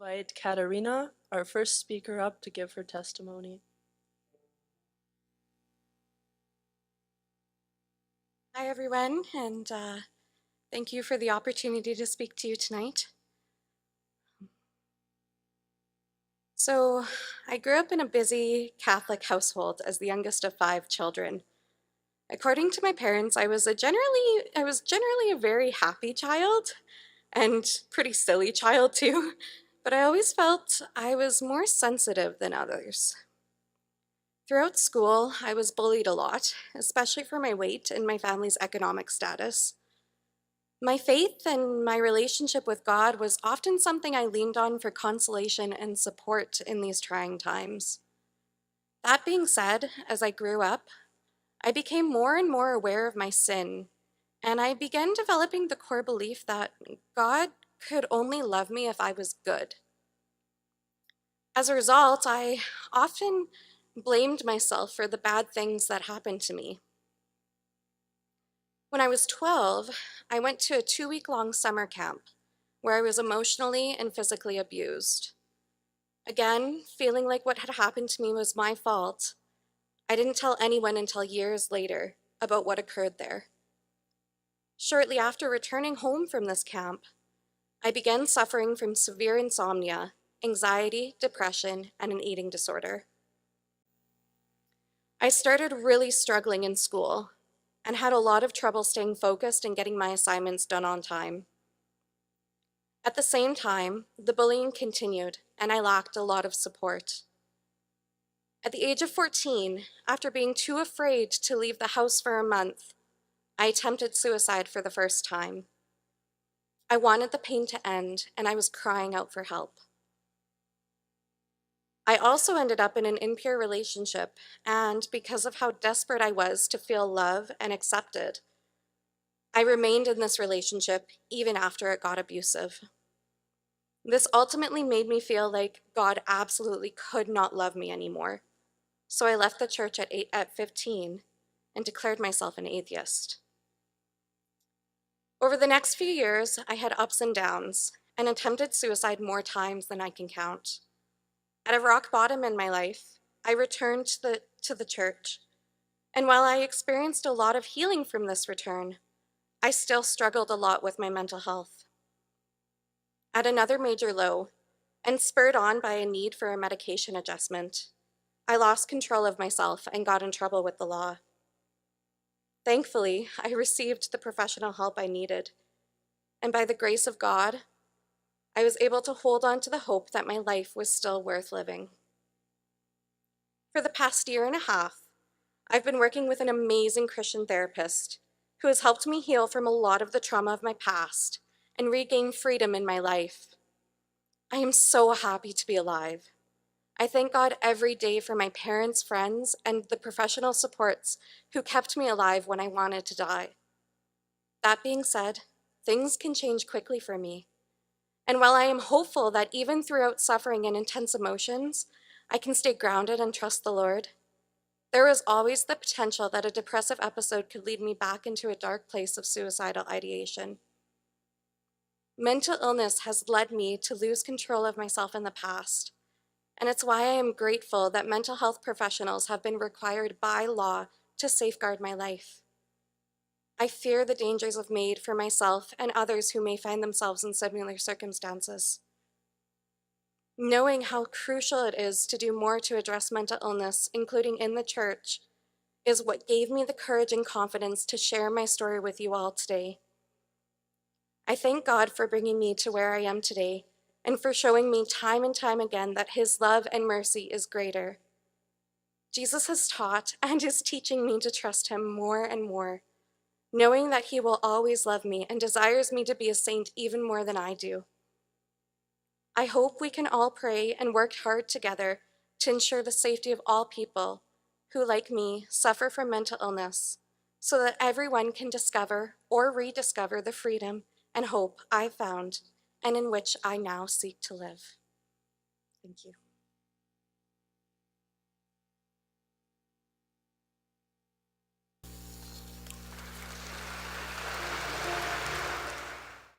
Invite Caterina, our first speaker, up to give her testimony. Hi, everyone, and thank you for the opportunity to speak to you tonight. So, I grew up in a busy Catholic household as the youngest of 5 children. According to my parents, I was generally a very happy child and pretty silly child too, but I always felt I was more sensitive than others. Throughout school, I was bullied a lot, especially for my weight and my family's economic status. My faith and my relationship with God was often something I leaned on for consolation and support in these trying times. That being said, as I grew up, I became more and more aware of my sin, and I began developing the core belief that God could only love me if I was good. As a result, I often blamed myself for the bad things that happened to me. When I was 12, I went to a 2-week-long summer camp where I was emotionally and physically abused. Again, feeling like what had happened to me was my fault, I didn't tell anyone until years later about what occurred there. Shortly after returning home from this camp, I began suffering from severe insomnia, anxiety, depression, and an eating disorder. I started really struggling in school and had a lot of trouble staying focused and getting my assignments done on time. At the same time, the bullying continued, and I lacked a lot of support. At the age of 14, after being too afraid to leave the house for a month, I attempted suicide for the first time. I wanted the pain to end, and I was crying out for help. I also ended up in an impure relationship, and because of how desperate I was to feel love and accepted, I remained in this relationship even after it got abusive. This ultimately made me feel like God absolutely could not love me anymore. So I left the church at 15 and declared myself an atheist. Over the next few years, I had ups and downs and attempted suicide more times than I can count. At a rock bottom in my life, I returned to the church. And while I experienced a lot of healing from this return, I still struggled a lot with my mental health. At another major low, and spurred on by a need for a medication adjustment, I lost control of myself and got in trouble with the law. Thankfully, I received the professional help I needed, and by the grace of God, I was able to hold on to the hope that my life was still worth living. For the past year and a half, I've been working with an amazing Christian therapist who has helped me heal from a lot of the trauma of my past and regain freedom in my life. I am so happy to be alive. I thank God every day for my parents, friends, and the professional supports who kept me alive when I wanted to die. That being said, things can change quickly for me. And while I am hopeful that even throughout suffering and intense emotions, I can stay grounded and trust the Lord, there is always the potential that a depressive episode could lead me back into a dark place of suicidal ideation. Mental illness has led me to lose control of myself in the past, and it's why I am grateful that mental health professionals have been required by law to safeguard my life. I fear the dangers of MAID for myself and others who may find themselves in similar circumstances. Knowing how crucial it is to do more to address mental illness, including in the church, is what gave me the courage and confidence to share my story with you all today. I thank God for bringing me to where I am today and for showing me time and time again that His love and mercy is greater. Jesus has taught and is teaching me to trust Him more and more, knowing that He will always love me and desires me to be a saint even more than I do. I hope we can all pray and work hard together to ensure the safety of all people who, like me, suffer from mental illness, so that everyone can discover or rediscover the freedom and hope I found and in which I now seek to live. Thank you.